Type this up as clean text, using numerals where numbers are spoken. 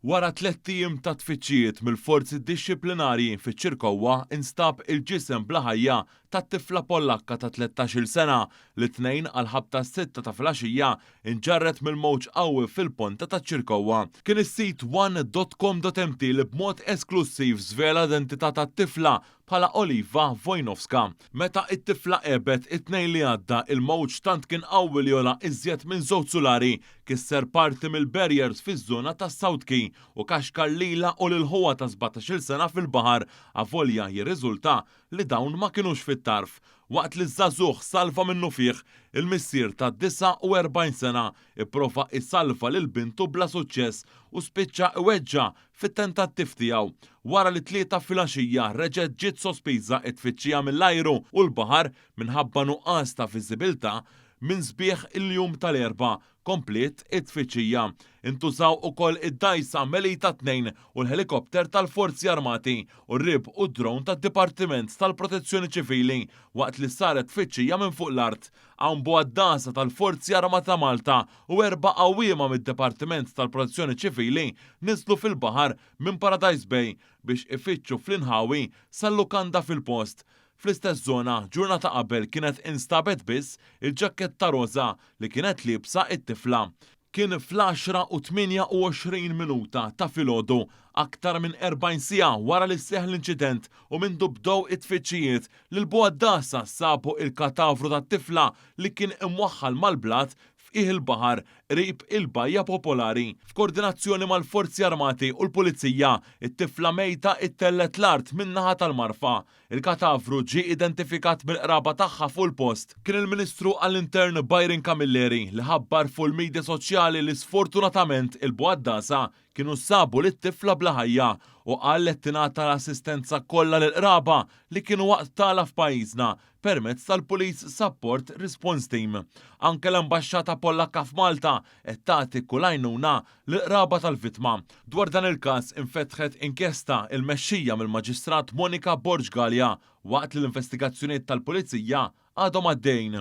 Wara 3 ijiem ta' tfittxijiet mill-forzi dixxiplinarji fiċ-Ċirkowwa instab il-ġisem bla ħajja tat-tifla Pollakka ta' 13-il sena li tnejn għal ħabta 6 ta' filgħaxija inġarret mill-mowġ qawwi fil-ponta taċ-Ċirkowwa. Kien is-sit one.com.mt li b'mod esklusiv żvela l-identità tat-tifla bħala Oliva Wojnowska. Meta t-tifla qebet it-tnejn li għadda il-mowġ tant kien qawwi li jola iżjed minn żewġ sulari kisser parti mill-barriers fiż-żona tas-South Key u kaxkar lilha u lil ħuwa ta' 17-il sena fil-baħar avolja jirriżulta li dawn ma kinux fit-tarf. Waqt li żagħżugħ salva minnu fih, il-missier ta' 49 sena ipprova issalva lil bintu bla suċċess u spiċċa iweġġa fit-tentattiv tiegħu. Wara li 3 filgħaxija reġgħet ġiet sospiża t-tfittxija mill-ajru u l-baħar minħabba nuqqas ta' viżibilità minn sbieħ il-jum tal-erba' komplet it-tfittxija. Intużaw ukoll id-dajsa Melita 2 u l-helikopter tal-Forzi Armati u r-rib u d-dron tad-Dipartiment tal-Protezzjoni Ċivili waqt li saret tfittxija minn fuq l-art. Hawn buaddasa tal-Forzi Armati ta' Malta u 4 qawwiema mid-Dipartiment tal-Protezzjoni Ċivili niżlu fil-baħar minn Paradise Bay biex ifittxu fl-inħawi sal-lukanda fil-post. Fl-istess żona ġurnata qabel kienet instabet biss il-ġakketta roża li kienet libsa t-tifla. Kien fl-10 u 28 minuta ta' filgħodu aktar minn 40 siegħa wara li seħħ l-inċident u mindu bdew it-tfittxijiet li l-buaddasa sabu il-katavru tat-tifla li kien imwaħħal mal-blat f'qiegħ il-baħar qrib il-bajja popolari. F'koordinazzjoni mal-Forzi Armati u l-Pulizija, it-tifla mejta ittellet l-art min-naħa tal-marfa. Il-katavru ġie identifikat bil-qraba tagħha fuq il-post. Kien il-Ministru għall-Intern Byron Camilleri li ħabbar fuq il-midja soċjali li sfortunatament il-buaddasa kienu sabu lit-tifla bla ħajja u qal li tingħata l-assistenza kollha lill-qraba li kienu waqt tagħla f'pajjiżna permezz tal-Police Support Response Team. Anke l-Ambaxxata Pollakka f'Malta qed tagħti kull għajnuna lill-qraba tal-vittma. Dwar dan il-każ infetħet inkjesta il-mexxija mill-Maġistrat Monika Borġgalja waqt li l-investigazzjonijiet tal-Pulizija għadhom għaddejjin.